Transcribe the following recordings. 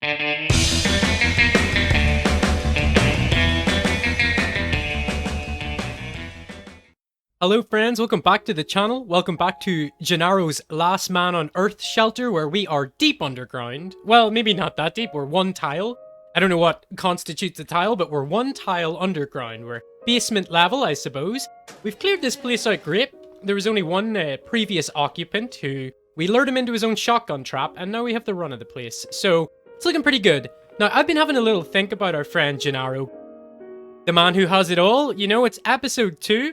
Hello friends, welcome back to the channel. Welcome back to Genaro's Last Man on Earth shelter, where we are deep underground. Well, maybe not that deep, we're one tile. I don't know what constitutes a tile, but we're one tile underground. We're basement level, I suppose. We've cleared this place out great. There was only one previous occupant who we lured him into his own shotgun trap, and now we have the run of the place. So, it's looking pretty good. Now, I've been having a little think about our friend Genaro. The man who has it all. You know, it's episode 2.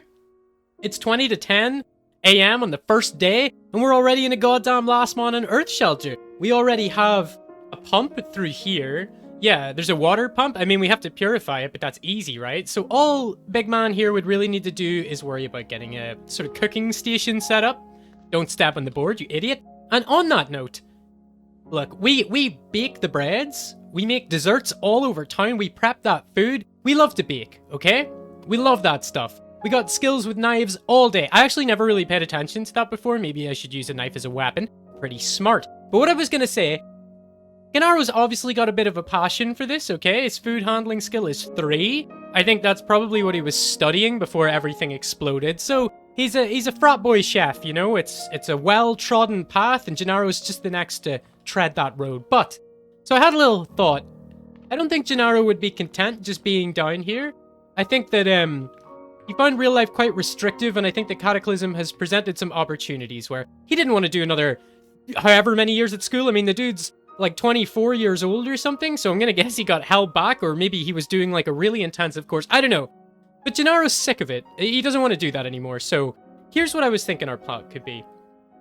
It's 20 to 10 a.m. on the first day, and we're already in a goddamn Last Man on Earth shelter. We already have a pump through here. Yeah, there's a water pump. I mean, we have to purify it, but that's easy, right? So all big man here would really need to do is worry about getting a sort of cooking station set up. Don't step on the board, you idiot. And on that note, look, we bake the breads. We make desserts all over town. We prep that food. We love to bake, okay? We love that stuff. We got skills with knives all day. I actually never really paid attention to that before. Maybe I should use a knife as a weapon. Pretty smart. But what I was going to say, Genaro's obviously got a bit of a passion for this, okay? His food handling skill is 3. I think that's probably what he was studying before everything exploded. So he's a frat boy chef, you know? It's a well-trodden path, and Genaro's just the next to tread that road. But, so I had a little thought. I don't think Genaro would be content just being down here. I think that, he found real life quite restrictive, and I think the Cataclysm has presented some opportunities where he didn't want to do another however many years at school. I mean, the dude's like 24 years old or something, so I'm gonna guess he got held back, or maybe he was doing like a really intensive course. I don't know. But Genaro's sick of it. He doesn't want to do that anymore, so here's what I was thinking our plot could be.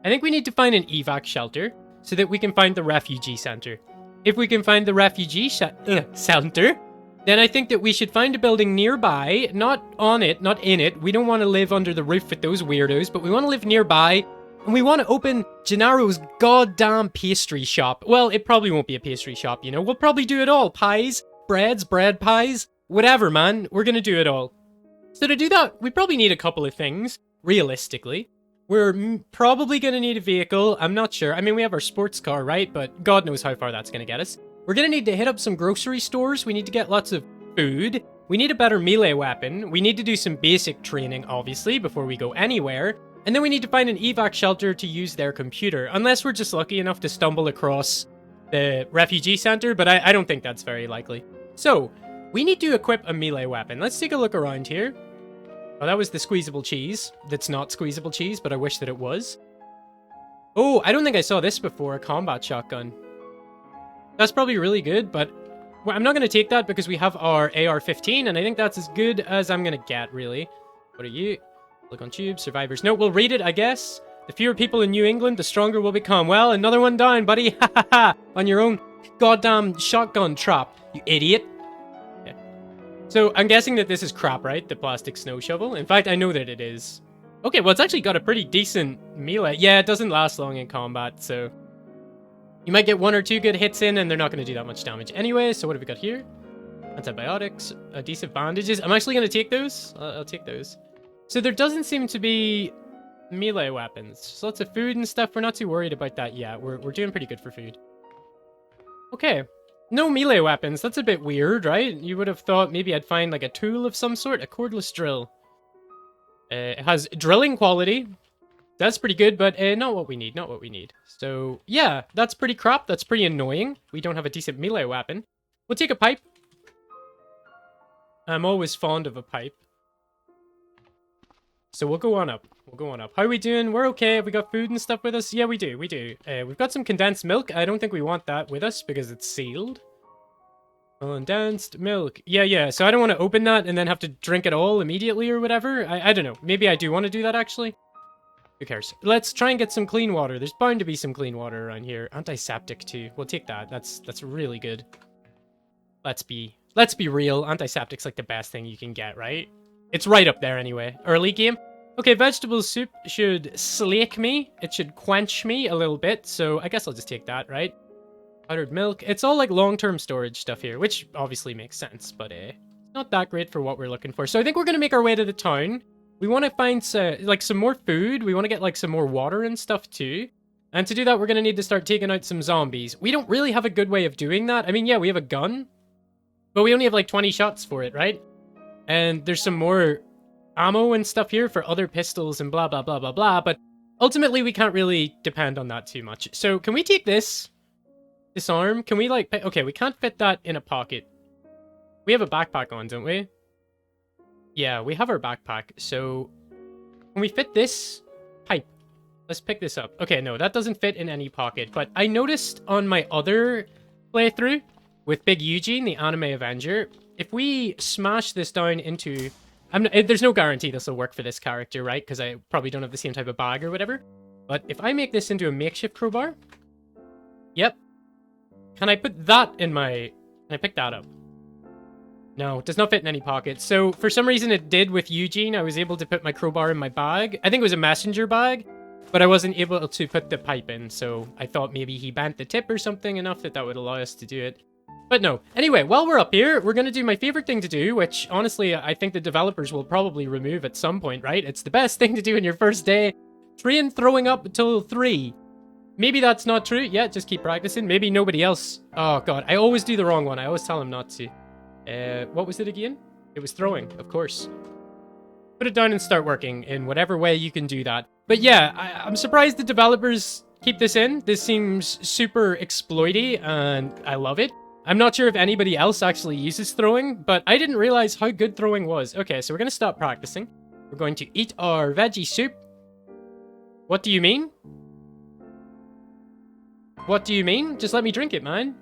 I think we need to find an evac shelter so that we can find the refugee center. If we can find the refugee center, then I think that we should find a building nearby, not on it, not in it. We don't want to live under the roof with those weirdos, but we want to live nearby, and we want to open Genaro's goddamn pastry shop. Well, it probably won't be a pastry shop, you know? We'll probably do it all. Pies, breads, bread pies, whatever, man. We're gonna do it all. So to do that, we probably need a couple of things, realistically. We're probably gonna need a vehicle. I'm not sure. I mean, we have our sports car, right? But God knows how far that's gonna get us. We're gonna need to hit up some grocery stores. We need to get lots of food. We need a better melee weapon. We need to do some basic training, obviously, before we go anywhere. And then we need to find an evac shelter to use their computer. Unless we're just lucky enough to stumble across the refugee center, but I don't think that's very likely. So, we need to equip a melee weapon. Let's take a look around here. Oh, that was the squeezable cheese. That's not squeezable cheese, but I wish that it was. Oh, I don't think I saw this before, a combat shotgun. That's probably really good, but I'm not going to take that because we have our AR-15, and I think that's as good as I'm going to get, really. What are you? Look on tube, survivors. No, we'll read it, I guess. The fewer people in New England, the stronger we'll become. Well, another one down, buddy. Ha ha ha. On your own goddamn shotgun trap, you idiot. Okay. So, I'm guessing that this is crap, right? The plastic snow shovel. In fact, I know that it is. Okay, well, it's actually got a pretty decent melee. Yeah, it doesn't last long in combat, so you might get 1 or 2 good hits in, and they're not going to do that much damage anyway. So what have we got here? Antibiotics, adhesive bandages. I'm actually going to take those. I'll take those. So there doesn't seem to be melee weapons. Just lots of food and stuff. We're not too worried about that yet. We're doing pretty good for food. Okay. No melee weapons. That's a bit weird, right? You would have thought maybe I'd find like a tool of some sort. A cordless drill. It has drilling quality. That's pretty good, but not what we need, not what we need. So, yeah, that's pretty crap. That's pretty annoying. We don't have a decent melee weapon. We'll take a pipe. I'm always fond of a pipe. So we'll go on up. We'll go on up. How are we doing? We're okay. Have we got food and stuff with us? Yeah, we do. We do. We've got some condensed milk. I don't think we want that with us because it's sealed. Condensed milk. Yeah. So I don't want to open that and then have to drink it all immediately or whatever. I don't know. Maybe I do want to do that, actually. Who cares? Let's try and get some clean water. There's bound to be some clean water around here. Antiseptic too. We'll take that. That's really good. Let's be real. Antiseptic's like the best thing you can get, right? It's right up there anyway. Early game. Okay, vegetable soup should slake me. It should quench me a little bit. So I guess I'll just take that, right? Powdered milk. It's all like long-term storage stuff here, which obviously makes sense, but not that great for what we're looking for. So I think we're gonna make our way to the town. We want to find like some more food. We want to get like some more water and stuff too. And to do that, we're going to need to start taking out some zombies. We don't really have a good way of doing that. I mean, yeah, we have a gun, but we only have like 20 shots for it, right? And there's some more ammo and stuff here for other pistols and blah, blah, blah, blah, blah. But ultimately, we can't really depend on that too much. So can we take this arm? Can we like... Okay, we can't fit that in a pocket. We have a backpack on, don't we? Yeah, we have our backpack. So can we fit this pipe? Let's pick this up. Okay, no, that doesn't fit in any pocket. But I noticed on my other playthrough with Big Eugene, the anime Avenger, if we smash this down into... there's no guarantee this will work for this character, right? Because I probably don't have the same type of bag or whatever. But if I make this into a makeshift crowbar... Yep. Can I put that in my... Can I pick that up? No, it does not fit in any pocket. So for some reason it did with Eugene. I was able to put my crowbar in my bag. I think it was a messenger bag. But I wasn't able to put the pipe in, so I thought maybe he bent the tip or something enough that would allow us to do it. But no. Anyway, while we're up here, we're going to do my favorite thing to do, which honestly I think the developers will probably remove at some point, right? It's the best thing to do in your first day. Train throwing up until 3. Maybe that's not true. Yeah, just keep practicing. Maybe nobody else... Oh god, I always do the wrong one. I always tell him not to. What was it again? It was throwing, of course. Put it down and start working in whatever way you can do that. But yeah, I'm surprised the developers keep this in. This seems super exploity and I love it. I'm not sure if anybody else actually uses throwing, but I didn't realize how good throwing was. Okay, so we're going to stop practicing. We're going to eat our veggie soup. What do you mean? What do you mean? Just let me drink it, man.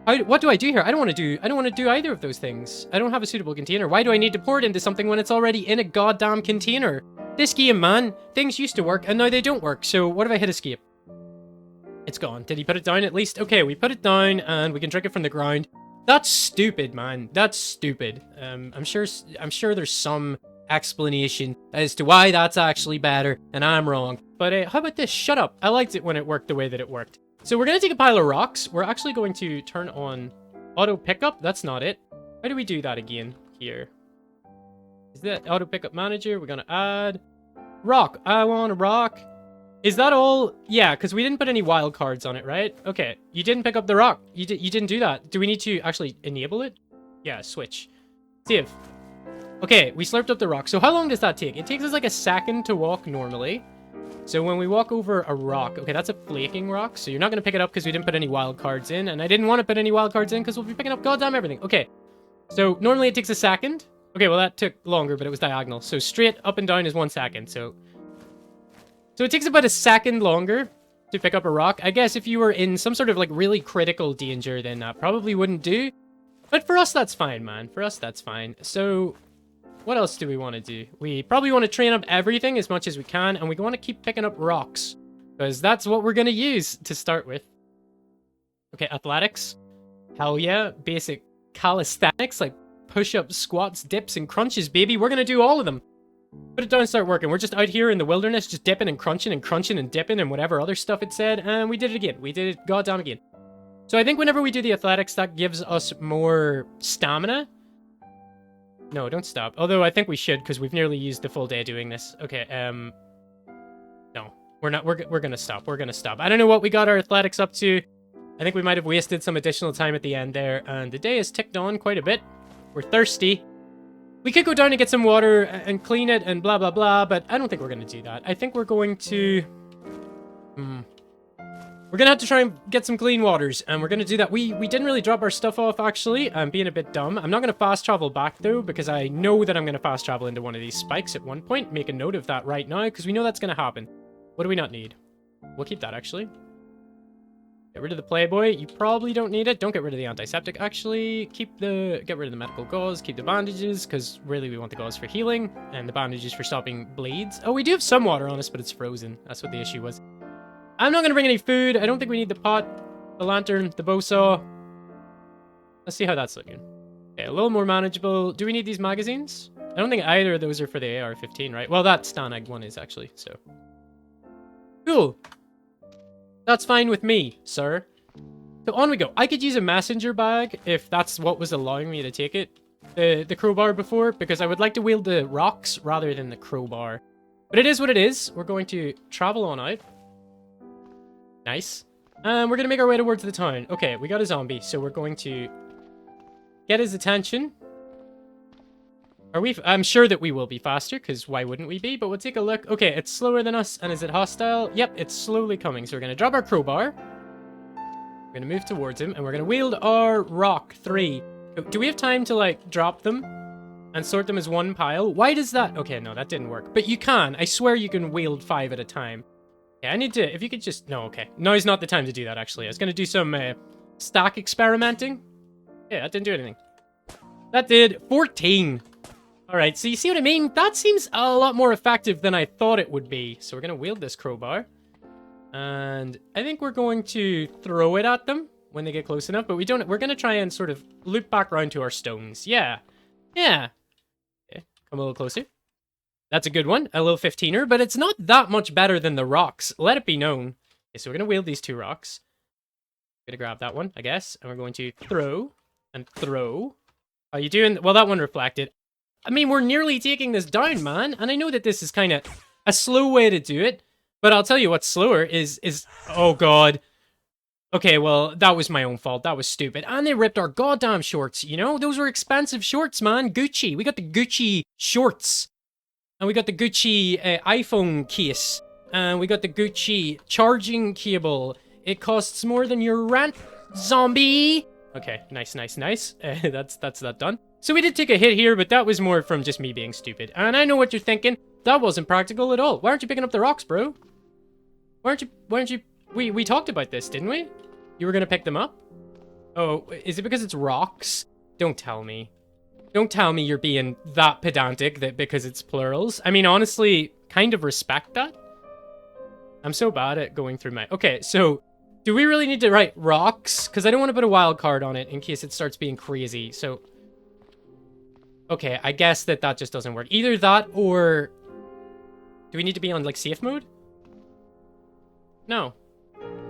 What do I do here? I don't want to do either of those things. I don't have a suitable container. Why do I need to pour it into something when it's already in a goddamn container? This game, man. Things used to work and now they don't work. So what if I hit escape? It's gone. Did he put it down at least? Okay, we put it down and we can drink it from the ground. That's stupid, man. That's stupid. I'm sure there's some explanation as to why that's actually better and I'm wrong. But how about this? Shut up. I liked it when it worked the way that it worked. So we're going to take a pile of rocks. We're actually going to turn on auto pickup. That's not it. How do we do that again here? Is that auto pickup manager? We're going to add rock. I want a rock. Is that all? Yeah, because we didn't put any wild cards on it, right? Okay, you didn't pick up the rock. You didn't do that. Do we need to actually enable it? Yeah, switch. Save. Okay, we slurped up the rock. So how long does that take? It takes us like a second to walk normally. So when we walk over a rock, okay, that's a flaking rock, so you're not going to pick it up because we didn't put any wild cards in, and I didn't want to put any wild cards in because we'll be picking up goddamn everything. Okay, so normally it takes a second. Okay, well that took longer, but it was diagonal. So straight up and down is 1 second, so it takes about a second longer to pick up a rock. I guess if you were in some sort of like really critical danger, then that probably wouldn't do. But for us, that's fine, man. For us, that's fine. So what else do we want to do? We probably want to train up everything as much as we can, and we want to keep picking up rocks, because that's what we're going to use to start with. Okay, athletics. Hell yeah. Basic calisthenics, like push-ups, squats, dips, and crunches, baby. We're going to do all of them. Put it down and start working. We're just out here in the wilderness, just dipping and crunching and dipping and whatever other stuff it said, and we did it again. We did it goddamn again. So I think whenever we do the athletics, that gives us more stamina. No, don't stop. Although I think we should, because we've nearly used the full day doing this. Okay, no, we're not. We're gonna stop. We're gonna stop. I don't know what we got our athletics up to. I think we might have wasted some additional time at the end there, and the day has ticked on quite a bit. We're thirsty. We could go down and get some water and clean it and blah, blah, blah, but I don't think we're gonna do that. I think we're going to... We're gonna have to try and get some clean waters, and we're gonna do that. We didn't really drop our stuff off, actually. I'm being a bit dumb. I'm not gonna fast travel back, though, because I know that I'm gonna fast travel into one of these spikes at one point. Make a note of that right now, because we know that's gonna happen. What do we not need? We'll keep that, actually. Get rid of the Playboy. You probably don't need it. Don't get rid of the antiseptic, actually. Get rid of the medical gauze. Keep the bandages, because really we want the gauze for healing, and the bandages for stopping bleeds. Oh, we do have some water on us, but it's frozen. That's what the issue was. I'm not going to bring any food. I don't think we need the pot, the lantern, the bow saw. Let's see how that's looking. Okay, a little more manageable. Do we need these magazines? I don't think either of those are for the AR-15, right? Well, that Stanag one is, actually, so. Cool. That's fine with me, sir. So on we go. I could use a messenger bag if that's what was allowing me to take it. The crowbar before, because I would like to wield the rocks rather than the crowbar. But it is what it is. We're going to travel on out. Nice. We're going to make our way towards the town. Okay, we got a zombie, so we're going to get his attention. Are we... I'm sure that we will be faster, because why wouldn't we be? But we'll take a look. Okay, it's slower than us, and is it hostile? Yep, it's slowly coming. So we're going to drop our crowbar. We're going to move towards him, and we're going to wield our rock 3. Do we have time to, like, drop them and sort them as one pile? Why does that... Okay, no, that didn't work. But you can. I swear you can wield 5 at a time. Yeah, I need to... If you could just... No, okay. No, it's not the time to do that, actually. I was going to do some stack experimenting. Yeah, that didn't do anything. That did 14. Alright, so you see what I mean? That seems a lot more effective than I thought it would be. So we're going to wield this crowbar. And I think we're going to throw it at them when they get close enough. But we don't... We're going to try and sort of loop back around to our stones. Yeah. Yeah. Okay, come a little closer. That's a good one. A little 15er. But it's not that much better than the rocks. Let it be known. Okay, so we're going to wield these 2 rocks. We're going to grab that one, I guess. And we're going to throw and throw. How you doing? Well, that one reflected. I mean, we're nearly taking this down, man. And I know that this is kind of a slow way to do it. But I'll tell you what's slower is... Oh, God. Okay, well, that was my own fault. That was stupid. And they ripped our goddamn shorts, you know? Those were expensive shorts, man. Gucci. We got the Gucci shorts. And we got the Gucci iPhone case. And we got the Gucci charging cable. It costs more than your rent, zombie. Okay, nice, nice, nice. That's that done. So we did take a hit here, but that was more from just me being stupid. And I know what you're thinking. That wasn't practical at all. Why aren't you picking up the rocks, bro? Why aren't you... We talked about this, didn't we? You were gonna pick them up? Oh, is it because it's rocks? Don't tell me. Don't tell me you're being that pedantic that because it's plurals. I mean, honestly, kind of respect that. I'm so bad at going through my... Okay, so... Do we really need to write rocks? Because I don't want to put a wild card on it in case it starts being crazy, so... Okay, I guess that just doesn't work. Either that or... Do we need to be on, like, safe mode? No.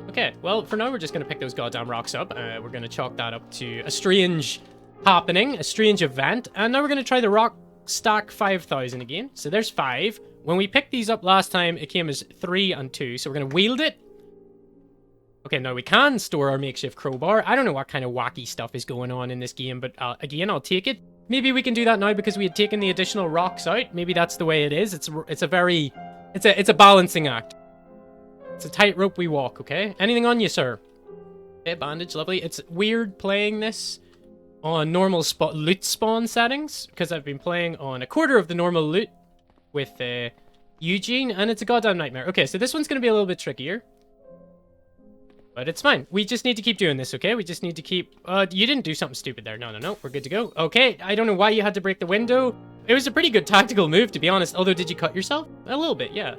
Okay, well, for now, we're just going to pick those goddamn rocks up. We're going to chalk that up to a strange happening, a strange event. And now we're going to try the rock stack 5,000 again. So there's 5. When we picked these up last time, it came as 3 and 2. So we're going to wield it. Okay, now we can store our makeshift crowbar. I don't know what kind of wacky stuff is going on in this game, but again, I'll take it. Maybe we can do that now because we had taken the additional rocks out. Maybe that's the way it is. It's a balancing act. It's a tightrope we walk, okay? Anything on you, sir? Okay, bandage, lovely. It's weird playing this on normal loot spawn settings because I've been playing on a quarter of the normal loot with Eugene, and it's a goddamn nightmare. Okay, so this one's going to be a little bit trickier. But it's fine. We just need to keep doing this, okay? We just need to keep... you didn't do something stupid there. No. We're good to go. Okay, I don't know why you had to break the window. It was a pretty good tactical move, to be honest. Although, did you cut yourself? A little bit, yeah.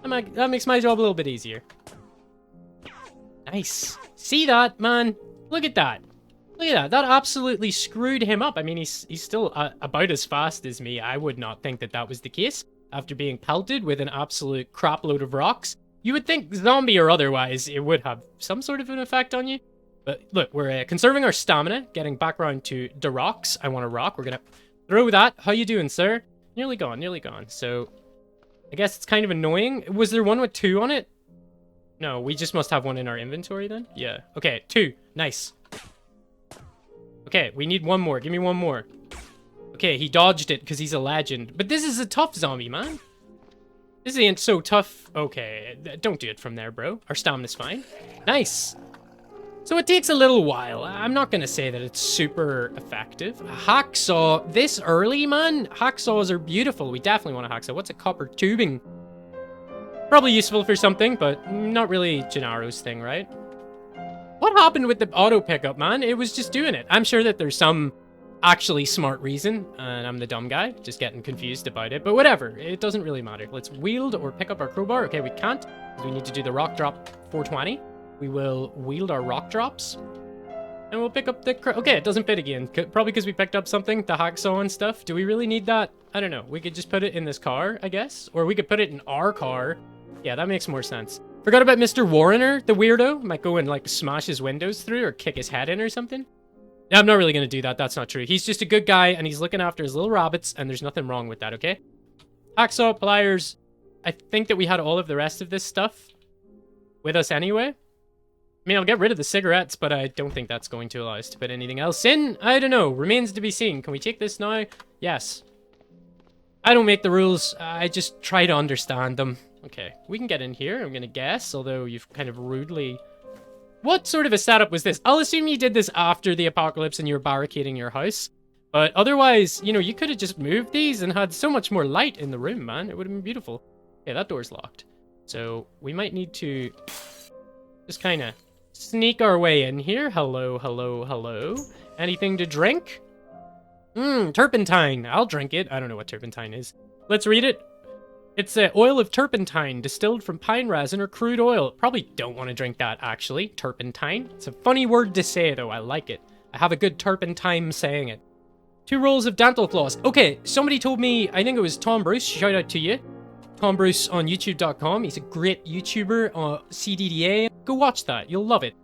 That makes my job a little bit easier. Nice. See that, man? Look at that. Look at that. That absolutely screwed him up. I mean, he's still about as fast as me. I would not think that was the case. After being pelted with an absolute crap load of rocks. You would think, zombie or otherwise, it would have some sort of an effect on you. But look, we're conserving our stamina, getting back around to the rocks. I want a rock. We're going to throw that. How you doing, sir? Nearly gone, nearly gone. So, I guess it's kind of annoying. Was there one with 2 on it? No, we just must have one in our inventory then? Yeah. Okay, 2. Nice. Okay, we need one more. Give me one more. Okay, he dodged it because he's a legend. But this is a tough zombie, man. This ain't so tough. Okay, don't do it from there, bro. Our stamina's fine. Nice. So it takes a little while. I'm not going to say that it's super effective. Hacksaw, this early, man? Hacksaws are beautiful. We definitely want a hacksaw. What's a copper tubing? Probably useful for something, but not really Genaro's thing, right? What happened with the auto pickup, man? It was just doing it. I'm sure that there's some actually smart reason, and I'm the dumb guy, just getting confused about it, but whatever, it doesn't really matter. Let's wield or pick up our crowbar. Okay, we can't, because we need to do the rock drop 420. We will wield our rock drops, and we'll pick up the okay, it doesn't fit again, probably because we picked up something, the hacksaw and stuff. Do we really need that? I don't know. We could just put it in this car, I guess, or we could put it in our car. Yeah, that makes more sense. Forgot about Mr. Warrener, the weirdo. Might go and, like, smash his windows through or kick his head in or something. Yeah, I'm not really going to do that. That's not true. He's just a good guy, and he's looking after his little rabbits, and there's nothing wrong with that, okay? Hacksaw, pliers. I think that we had all of the rest of this stuff with us anyway. I mean, I'll get rid of the cigarettes, but I don't think that's going to allow us to put anything else in. I don't know. Remains to be seen. Can we take this now? Yes. I don't make the rules. I just try to understand them. Okay, we can get in here, I'm gonna guess, although you've kind of rudely... What sort of a setup was this? I'll assume you did this after the apocalypse and you were barricading your house. But otherwise, you know, you could have just moved these and had so much more light in the room, man. It would have been beautiful. Okay, that door's locked. So, we might need to just kind of sneak our way in here. Hello, hello, hello. Anything to drink? Turpentine. I'll drink it. I don't know what turpentine is. Let's read it. It's oil of turpentine, distilled from pine resin or crude oil. Probably don't want to drink that, actually. Turpentine. It's a funny word to say, though. I like it. I have a good turpentine saying it. 2 rolls of dental floss. Okay, somebody told me, I think it was Tom Bruce, shout out to you. Tom Bruce on YouTube.com. He's a great YouTuber, CDDA. Go watch that. You'll love it.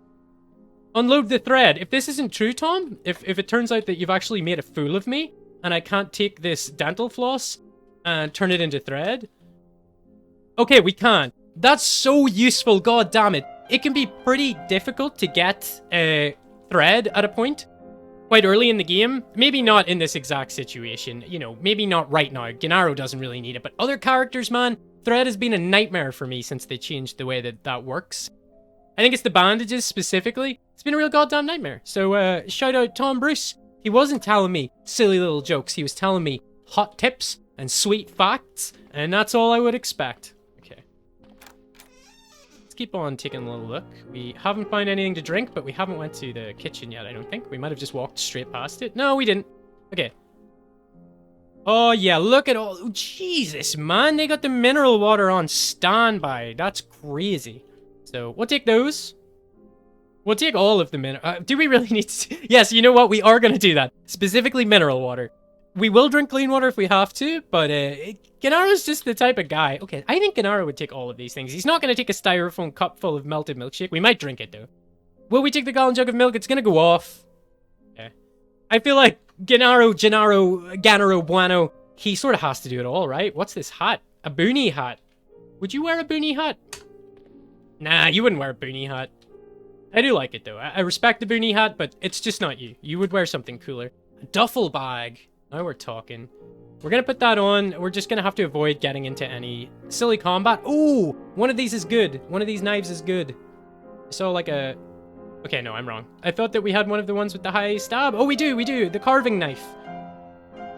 Unload the thread. If this isn't true, Tom, if it turns out that you've actually made a fool of me, and I can't take this dental floss and turn it into thread... Okay, we can't. That's so useful, god damn it. It can be pretty difficult to get thread at a point. Quite early in the game. Maybe not in this exact situation. You know, maybe not right now. Genaro doesn't really need it. But other characters, man, thread has been a nightmare for me since they changed the way that works. I think it's the bandages specifically. It's been a real goddamn nightmare. So, shout out Tom Bruce. He wasn't telling me silly little jokes. He was telling me hot tips and sweet facts. And that's all I would expect. Let's keep on taking a little look. We haven't found anything to drink, but we haven't went to the kitchen yet, I don't think. We might have just walked straight past it. No, we didn't. Okay. Oh, yeah, look at all... Oh, Jesus, man. They got the mineral water on standby. That's crazy. So, we'll take those. We'll take all of the mineral... do we really need to... Yes, you know what? We are going to do that. Specifically mineral water. We will drink clean water if we have to, but Genaro's just the type of guy. Okay, I think Genaro would take all of these things. He's not going to take a styrofoam cup full of melted milkshake. We might drink it, though. Will we take the gallon jug of milk? It's going to go off. Okay. I feel like Genaro, Bueno, he sort of has to do it all, right? What's this hat? A boonie hat. Would you wear a boonie hat? Nah, you wouldn't wear a boonie hat. I do like it, though. I respect the boonie hat, but it's just not you. You would wear something cooler. A duffel bag. Now we're talking. We're gonna put that on. We're just gonna have to avoid getting into any silly combat. Ooh! One of these is good. One of these knives is good. I saw like a... Okay, no, I'm wrong. I thought that we had one of the ones with the high stab. Oh, we do, we do. The carving knife.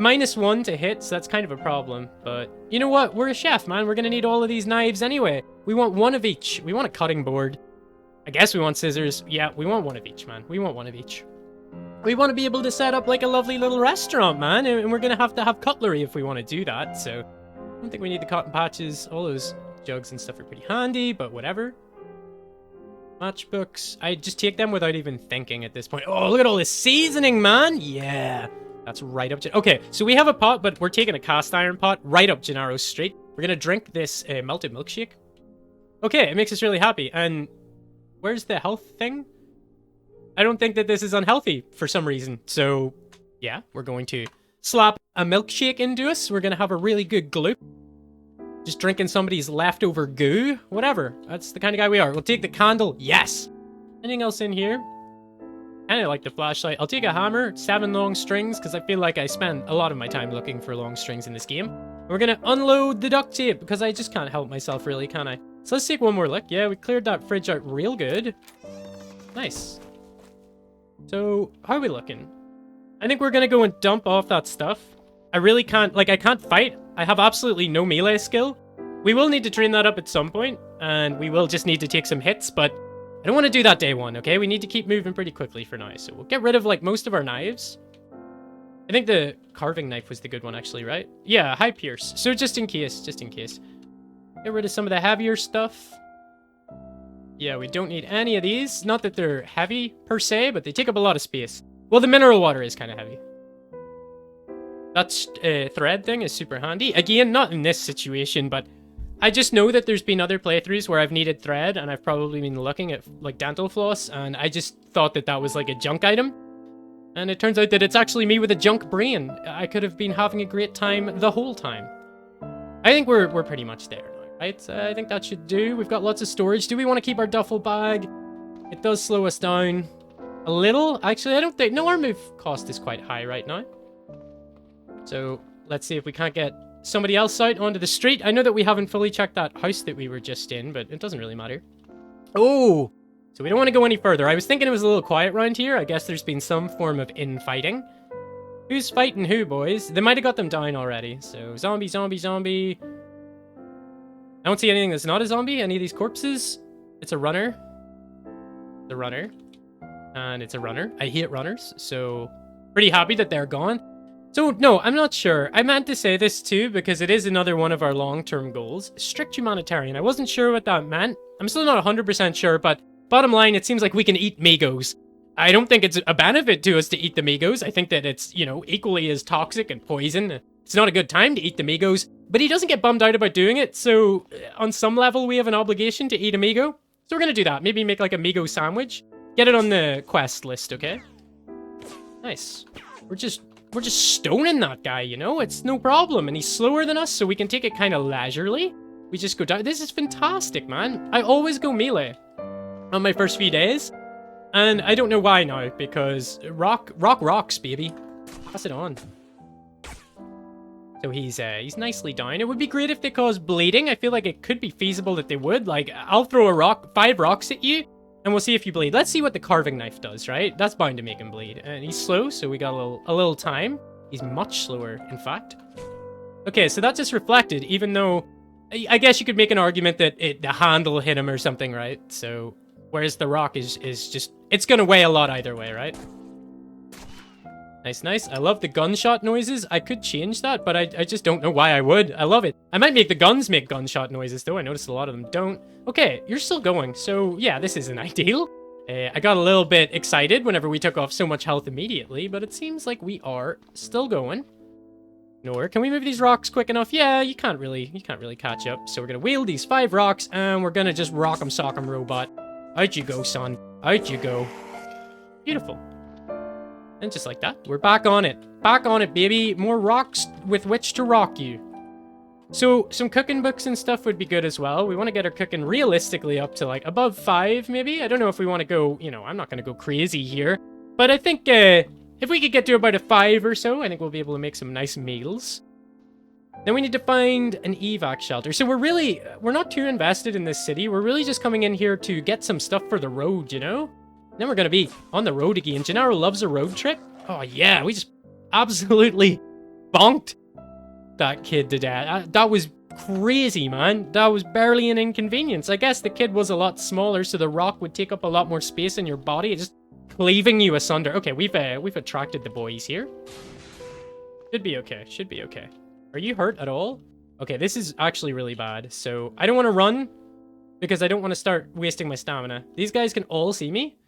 -1 to hit, so that's kind of a problem. But you know what? We're a chef, man. We're gonna need all of these knives anyway. We want one of each. We want a cutting board. I guess we want scissors. Yeah, we want one of each, man. We want one of each. We want to be able to set up like a lovely little restaurant, man, and we're going to have cutlery if we want to do that, so I don't think we need the cotton patches. All those jugs and stuff are pretty handy, but whatever. Matchbooks. I just take them without even thinking at this point. Oh, look at all this seasoning, man! Yeah! That's right up... Okay, so we have a pot, but we're taking a cast iron pot right up Genaro's street. We're going to drink this melted milkshake. Okay, it makes us really happy, and where's the health thing? I don't think that this is unhealthy for some reason. So, yeah, we're going to slap a milkshake into us. We're going to have a really good gloop. Just drinking somebody's leftover goo. Whatever. That's the kind of guy we are. We'll take the candle. Yes. Anything else in here? Kind of like the flashlight. I'll take a hammer. 7 long strings, because I feel like I spend a lot of my time looking for long strings in this game. We're going to unload the duct tape, because I just can't help myself, really, can I? So let's take one more look. Yeah, we cleared that fridge out real good. Nice. So, how are we looking? I think we're gonna go and dump off that stuff. I really can't, like, I can't fight. I have absolutely no melee skill. We will need to train that up at some point, and we will just need to take some hits, but I don't want to do that day one, okay? We need to keep moving pretty quickly for now, so we'll get rid of, like, most of our knives. I think the carving knife was the good one, actually, right? Yeah, high pierce. So just in case, Get rid of some of the heavier stuff. Yeah, we don't need any of these. Not that they're heavy, per se, but they take up a lot of space. Well, the mineral water is kind of heavy. That thread thing is super handy. Again, not in this situation, but I just know that there's been other playthroughs where I've needed thread, and I've probably been looking at, like, dental floss, and I just thought that that was, like, a junk item. And it turns out that it's actually me with a junk brain. I could have been having a great time the whole time. I think we're pretty much there now. Right, I think that should do. We've got lots of storage. Do we want to keep our duffel bag? It does slow us down a little. Actually, I don't think... No, our move cost is quite high right now. So, let's see if we can't get somebody else out onto the street. I know that we haven't fully checked that house that we were just in, but it doesn't really matter. Oh! So we don't want to go any further. I was thinking it was a little quiet around here. I guess there's been some form of infighting. Who's fighting who, boys? They might have got them down already. So, zombie, zombie, zombie. I don't see anything that's not a zombie. Any of these corpses? It's a runner. The runner. And it's a runner. I hate runners, so pretty happy that they're gone. So, no, I'm not sure. I meant to say this too, because it is another one of our long-term goals. Strict humanitarian. I wasn't sure what that meant. I'm still not 100% sure, but bottom line, it seems like we can eat Migos. I don't think it's a benefit to us to eat the Migos. I think that it's, you know, equally as toxic and poison. It's not a good time to eat the Migos, but he doesn't get bummed out about doing it, so on some level we have an obligation to eat a Migo. So we're gonna do that. Maybe make like a Migo sandwich. Get it on the quest list, okay? Nice. We're just stoning that guy, you know? It's no problem, and he's slower than us, so we can take it kind of leisurely. We just go down. This is fantastic, man. I always go melee on my first few days, and I don't know why now, because rock rocks, baby. Pass it on. So he's nicely down. It would be great if they caused bleeding. I feel like it could be feasible that they would. Like, I'll throw a rock, 5 rocks at you, and we'll see if you bleed. Let's see what the carving knife does, right? That's bound to make him bleed. And he's slow, so we got a little time. He's much slower, in fact. Okay, so that just reflected, even though... I guess you could make an argument that the handle hit him or something, right? So, whereas the rock is just... It's gonna weigh a lot either way, right? Nice, nice. I love the gunshot noises. I could change that, but I just don't know why I would. I love it. I might make the guns make gunshot noises, though. I noticed a lot of them don't. Okay, you're still going. So, yeah, this isn't ideal. I got a little bit excited whenever we took off so much health immediately, but it seems like we are still going. Nowhere. Can we move these rocks quick enough? Yeah, you can't really catch up. So we're gonna wield these 5 rocks, and we're gonna just rock 'em, sock 'em, robot. Out you go, son. Out you go. Beautiful. And just like that, we're back on it. Back on it, baby. More rocks with which to rock you. So, some cooking books and stuff would be good as well. We want to get our cooking realistically up to, like, above 5, maybe? I don't know if we want to go, you know, I'm not going to go crazy here. But I think, if we could get to about a 5 or so, I think we'll be able to make some nice meals. Then we need to find an evac shelter. So we're not too invested in this city. We're really just coming in here to get some stuff for the road, you know? Then we're going to be on the road again. Genaro loves a road trip. Oh, yeah. We just absolutely bonked that kid to death. That was crazy, man. That was barely an inconvenience. I guess the kid was a lot smaller, so the rock would take up a lot more space in your body, just cleaving you asunder. Okay, we've attracted the boys here. Should be okay. Should be okay. Are you hurt at all? Okay, this is actually really bad. So I don't want to run because I don't want to start wasting my stamina. These guys can all see me.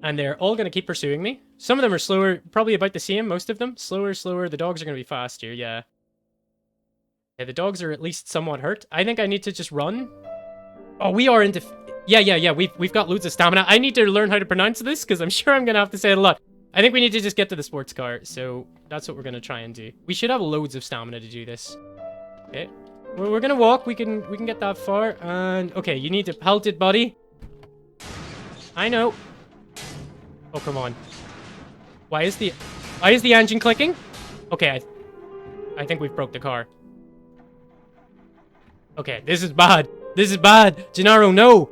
And they're all going to keep pursuing me. Some of them are slower, probably about the same, most of them. Slower, slower. The dogs are going to be faster, yeah. Yeah, the dogs are at least somewhat hurt. I think I need to just run. Oh, we are into... Yeah. We've got loads of stamina. I need to learn how to pronounce this, because I'm sure I'm going to have to say it a lot. I think we need to just get to the sports car, so that's what we're going to try and do. We should have loads of stamina to do this. Okay. Well, we're going to walk. We can get that far. And, okay, you need to pelt it, buddy. I know. Oh, come on. Why is the engine clicking? Okay, I think we've broke the car. Okay, this is bad. This is bad. Genaro, no.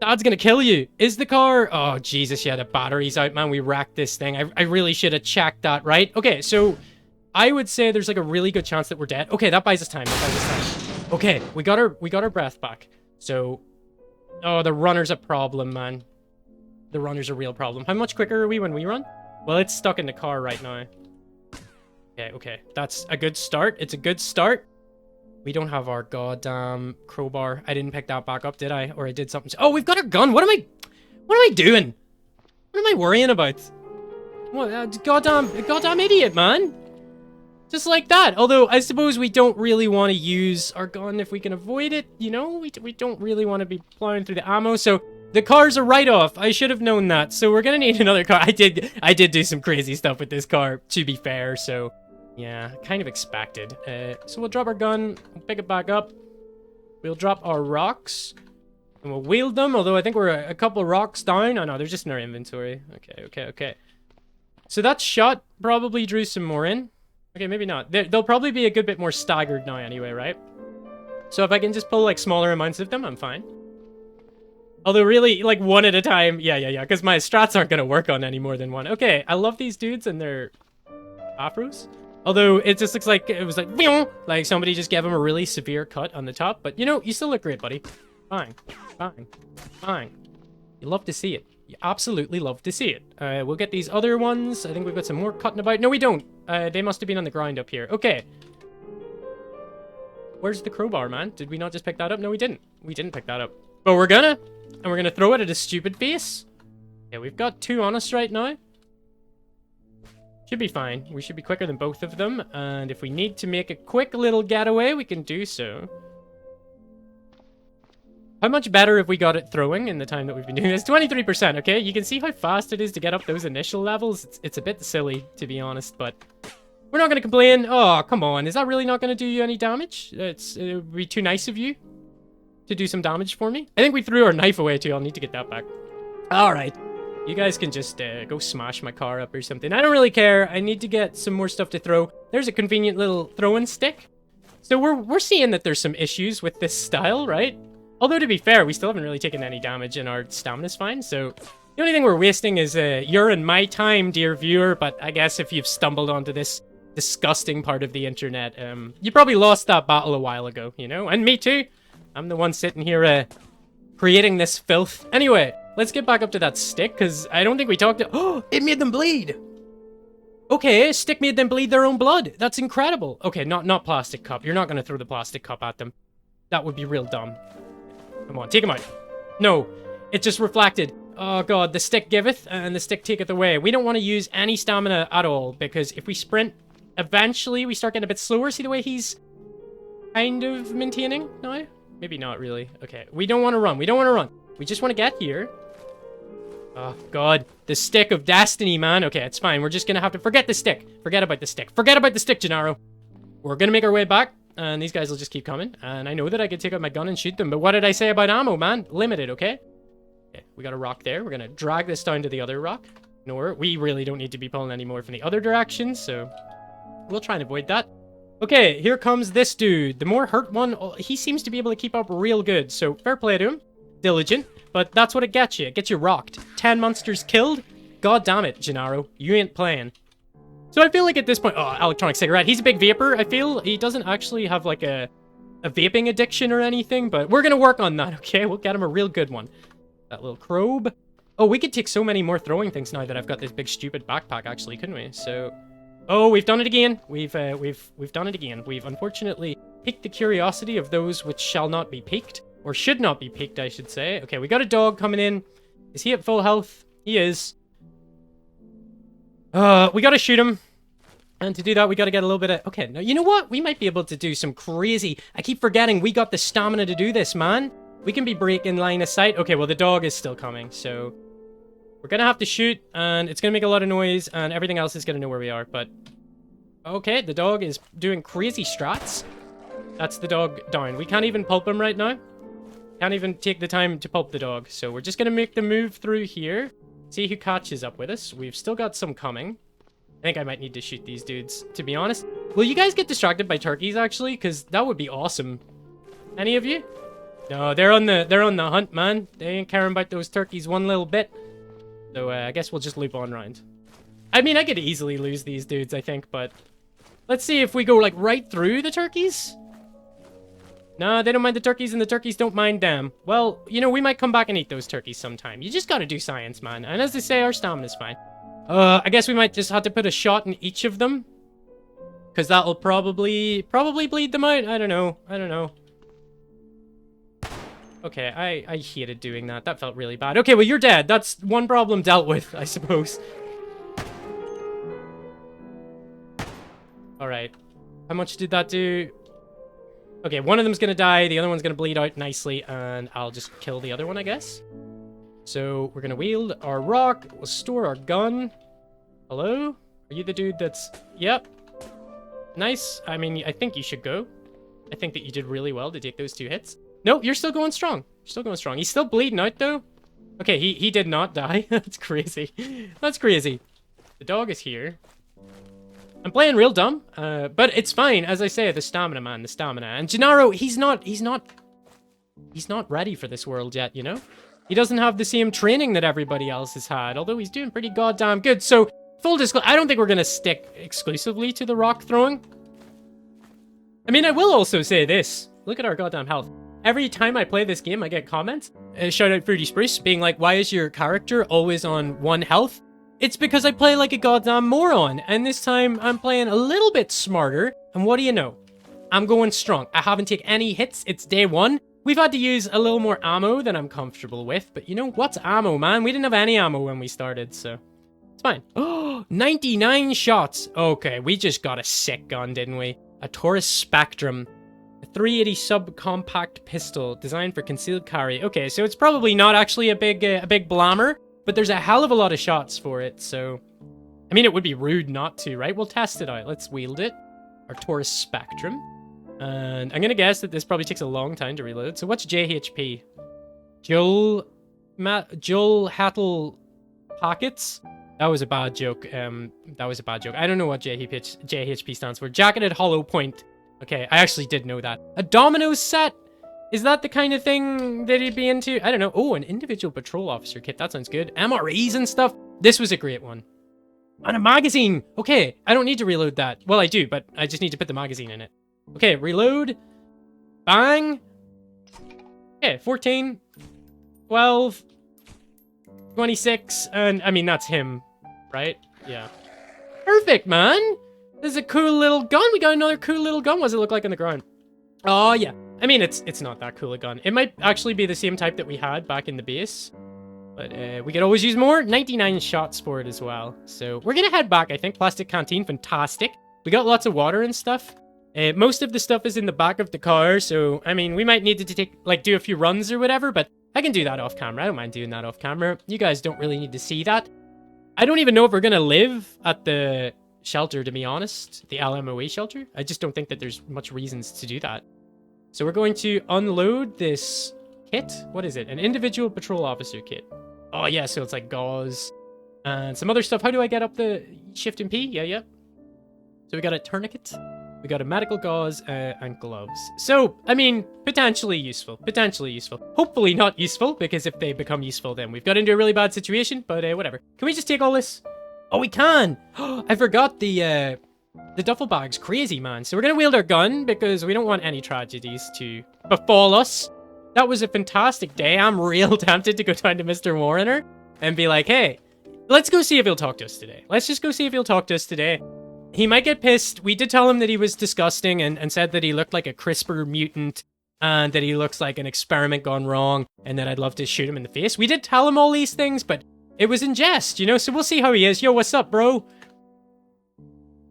Dad's gonna kill you. Is the car... Oh, Jesus, yeah, the battery's out, man. We wrecked this thing. I really should have checked that, right? Okay, so I would say there's like a really good chance that we're dead. Okay, that buys us time. That buys us time. Okay, we got our breath back. So... Oh, the runner's a problem, man. The runner's a real problem. How much quicker are we when we run? Well, it's stuck in the car right now. Okay. That's a good start. It's a good start. We don't have our goddamn crowbar. I didn't pick that back up, did I? Or I did something. Oh, we've got our gun. What am I doing? What am I worrying about? What? Goddamn idiot, man. Just like that. Although, I suppose we don't really want to use our gun if we can avoid it. You know, we don't really want to be plowing through the ammo, so... The car's a write-off. I should have known that. So we're gonna need another car. I did do some crazy stuff with this car, to be fair. So, yeah, kind of expected. So we'll drop our gun, pick it back up. We'll drop our rocks. And we'll wield them, although I think we're a couple rocks down. Oh no, they're just in our inventory. Okay. So that shot probably drew some more in. Okay, maybe not. They'll probably be a good bit more staggered now anyway, right? So if I can just pull, like, smaller amounts of them, I'm fine. Although really, like, one at a time. Yeah, because my strats aren't going to work on any more than one. Okay, I love these dudes and their afros. Although it just looks like it was like somebody just gave him a really severe cut on the top. But, you know, you still look great, buddy. Fine. You love to see it. You absolutely love to see it. We'll get these other ones. I think we've got some more cutting about. No, we don't. They must have been on the ground up here. Okay. Where's the crowbar, man? Did we not just pick that up? No, we didn't. We didn't pick that up. But we're gonna. And we're gonna throw it at a stupid face. Yeah, we've got 2 on us right now. Should be fine. We should be quicker than both of them. And if we need to make a quick little getaway, we can do so. How much better if we got it throwing in the time that we've been doing this? 23%, okay? You can see how fast it is to get up those initial levels. It's a bit silly, to be honest, but we're not going to complain. Oh, come on. Is that really not going to do you any damage? It would be too nice of you to do some damage for me. I think we threw our knife away, too. I'll need to get that back. All right. You guys can just go smash my car up or something. I don't really care. I need to get some more stuff to throw. There's a convenient little throwing stick. So we're seeing that there's some issues with this style, right? Although, to be fair, we still haven't really taken any damage and our stamina's fine, so the only thing we're wasting is your and my time, dear viewer, but I guess if you've stumbled onto this disgusting part of the internet, you probably lost that battle a while ago, you know? And me too. I'm the one sitting here creating this filth. Anyway, let's get back up to that stick, because I don't think we talked to... Oh, it made them bleed! Okay, stick made them bleed their own blood. That's incredible. Okay, not plastic cup. You're not going to throw the plastic cup at them. That would be real dumb. Come on, take him out. No, it just reflected. Oh god, the stick giveth and the stick taketh away. We don't want to use any stamina at all, because if we sprint, eventually we start getting a bit slower. See the way he's kind of maintaining now? Maybe not really. Okay, we don't want to run. We don't want to run. We just want to get here. Oh god, the stick of destiny, man. Okay, it's fine. We're just going to have to forget the stick. Forget about the stick. Forget about the stick, Genaro. We're going to make our way back. And these guys will just keep coming. And I know that I could take out my gun and shoot them. But what did I say about ammo, man? Limited, okay? Okay, we got a rock there. We're going to drag this down to the other rock. Nor, we really don't need to be pulling any more from the other direction. So we'll try and avoid that. Okay, here comes this dude. The more hurt one, he seems to be able to keep up real good. So fair play to him. Diligent. But that's what it gets you. It gets you rocked. 10 monsters killed? God damn it, Genaro. You ain't playing. So I feel like at this point... Oh, electronic cigarette. He's a big vapor, I feel. He doesn't actually have, like, a vaping addiction or anything, but we're gonna work on that, okay? We'll get him a real good one. That little probe. Oh, we could take so many more throwing things now that I've got this big stupid backpack, actually, couldn't we? So... Oh, we've done it again. We've done it again. We've unfortunately piqued the curiosity of those which shall not be piqued. Or should not be piqued, I should say. Okay, we got a dog coming in. Is he at full health? He is. We gotta shoot him. And to do that, we gotta get a little bit of... Okay, now, you know what? We might be able to do some crazy... I keep forgetting we got the stamina to do this, man. We can be breaking line of sight. Okay, well, the dog is still coming, so... We're gonna have to shoot, and it's gonna make a lot of noise, and everything else is gonna know where we are, but... Okay, the dog is doing crazy strats. That's the dog down. We can't even pulp him right now. Can't even take the time to pulp the dog, so we're just gonna make the move through here. See who catches up with us. We've still got some coming. I think I might need to shoot these dudes, to be honest. Will you guys get distracted by turkeys, actually? Because that would be awesome. Any of you? No, they're on the hunt, man. They ain't caring about those turkeys one little bit. So, I guess we'll just loop on round. I mean, I could easily lose these dudes, I think, but... Let's see if we go, like, right through the turkeys. No, they don't mind the turkeys, and the turkeys don't mind them. Well, you know, we might come back and eat those turkeys sometime. You just gotta do science, man. And as they say, our stamina's fine. I guess we might just have to put a shot in each of them. Because that'll probably bleed them out. I don't know. Okay, I hated doing that. That felt really bad. Okay, well, you're dead. That's one problem dealt with, I suppose. Alright. How much did that do? Okay, one of them's gonna die. The other one's gonna bleed out nicely. And I'll just kill the other one, I guess. So, we're gonna wield our rock. We'll store our gun. Hello? Are you the dude that's... Yep. Nice. I mean, I think you should go. I think that you did really well to take those 2 hits. Nope, you're still going strong. You're still going strong. He's still bleeding out, though. Okay, he did not die. That's crazy. That's crazy. The dog is here. I'm playing real dumb, but it's fine. As I say, the stamina, man, the stamina. And Genaro, he's not ready for this world yet, you know? He doesn't have the same training that everybody else has had, although he's doing pretty goddamn good. So, full disclosure, I don't think we're gonna stick exclusively to the rock throwing. I mean, I will also say this. Look at our goddamn health. Every time I play this game, I get comments. Shout out Fruity Spruce, being like, why is your character always on 1 health? It's because I play like a goddamn moron, and this time I'm playing a little bit smarter, and what do you know? I'm going strong. I haven't taken any hits. It's day 1. We've had to use a little more ammo than I'm comfortable with, but you know, what's ammo, man? We didn't have any ammo when we started, so it's fine. Oh, 99 shots. Okay, we just got a sick gun, didn't we? A Taurus Spectrum. A 380 subcompact pistol designed for concealed carry. Okay, so it's probably not actually a big blammer, but there's a hell of a lot of shots for it, so... I mean, it would be rude not to, right? We'll test it out. Let's wield it. Our Taurus Spectrum. And I'm gonna guess that this probably takes a long time to reload. So what's JHP? Joel Hattel Pockets? That was a bad joke. That was a bad joke. I don't know what JHP stands for. Jacketed Hollow Point. Okay, I actually did know that. A Domino's set? Is that the kind of thing that he'd be into? I don't know. Oh, an individual patrol officer kit. That sounds good. MREs and stuff. This was a great one. And a magazine. Okay, I don't need to reload that. Well, I do, but I just need to put the magazine in it. Okay, reload. Bang. Okay, 14. 12. 26. And, I mean, that's him, right? Yeah. Perfect, man. This is a cool little gun. We got another cool little gun. What does it look like on the ground? Oh, yeah. I mean, it's not that cool a gun. It might actually be the same type that we had back in the base. But we could always use more. 99 shots for it as well. So we're going to head back, I think. Plastic canteen, fantastic. We got lots of water and stuff. Most of the stuff is in the back of the car. So, I mean, we might need to do a few runs or whatever. But I can do that off camera. I don't mind doing that off camera. You guys don't really need to see that. I don't even know if we're going to live at the shelter, to be honest. The LMOA shelter. I just don't think that there's much reasons to do that. So we're going to unload this kit. What is it? An individual patrol officer kit. Oh, yeah, so it's like gauze and some other stuff. How do I get up the shift and P? Yeah. So we got a tourniquet. We got a medical gauze and gloves. So, I mean, potentially useful. Potentially useful. Hopefully not useful, because if they become useful, then we've got into a really bad situation. But whatever. Can we just take all this? Oh, we can! I forgot the duffel bag's crazy, man. So we're gonna wield our gun, because we don't want any tragedies to befall us. That was a fantastic day. I'm real tempted to go down to Mr. Warrener and be like, hey, let's go see if he'll talk to us today. Let's just go see if he'll talk to us today. He might get pissed. We did tell him that he was disgusting and said that he looked like a CRISPR mutant and that he looks like an experiment gone wrong and that I'd love to shoot him in the face. We did tell him all these things, but it was in jest, you know? So we'll see how he is. Yo, what's up, bro?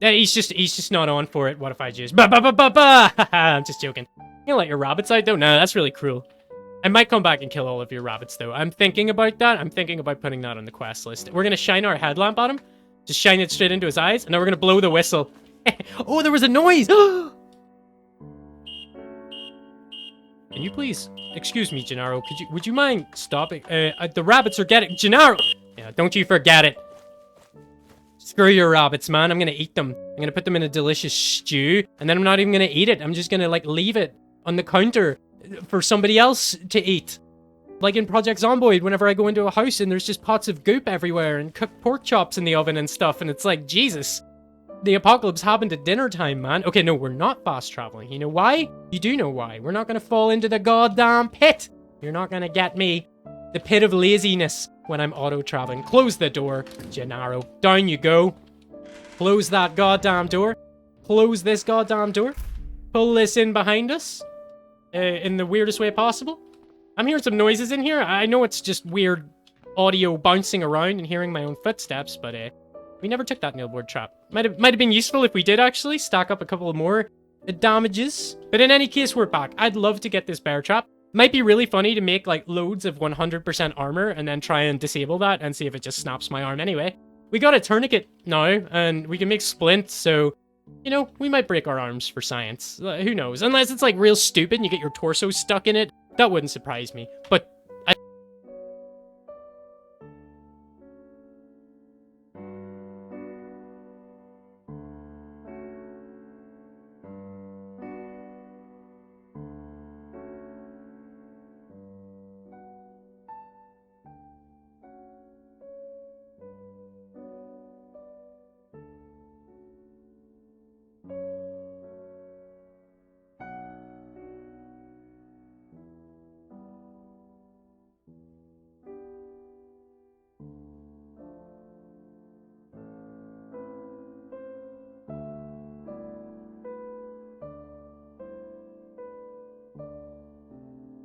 He's just not on for it. What if I just... I'm just joking. You gonna let your rabbits out, though? No, that's really cruel. I might come back and kill all of your rabbits, though. I'm thinking about that. I'm thinking about putting that on the quest list. We're gonna shine our headlamp at him. Just shine it straight into his eyes, and then we're gonna blow the whistle. Oh, there was a noise! Can you please... Excuse me, Genaro. Would you mind stopping? The rabbits are getting... Genaro! Yeah, don't you forget it. Screw your rabbits, man. I'm gonna eat them. I'm gonna put them in a delicious stew, and then I'm not even gonna eat it. I'm just gonna, like, leave it on the counter for somebody else to eat. Like in Project Zomboid, whenever I go into a house and there's just pots of goop everywhere and cooked pork chops in the oven and stuff, and it's like, Jesus. The apocalypse happened at dinner time, man. Okay, no, we're not fast traveling. You know why? You do know why. We're not gonna fall into the goddamn pit. You're not gonna get me. The pit of laziness when I'm auto-traveling. Close the door, Genaro. Down you go. Close that goddamn door. Close this goddamn door. Pull this in behind us. In the weirdest way possible. I'm hearing some noises in here. I know it's just weird audio bouncing around and hearing my own footsteps, but we never took that nailboard trap. Might have been useful if we did actually stack up a couple of more damages. But in any case, we're back. I'd love to get this bear trap. Might be really funny to make like loads of 100% armor and then try and disable that and see if it just snaps my arm anyway. We got a tourniquet now and we can make splints, so you know, we might break our arms for science. Who knows? Unless it's like real stupid and you get your torso stuck in it That wouldn't surprise me. But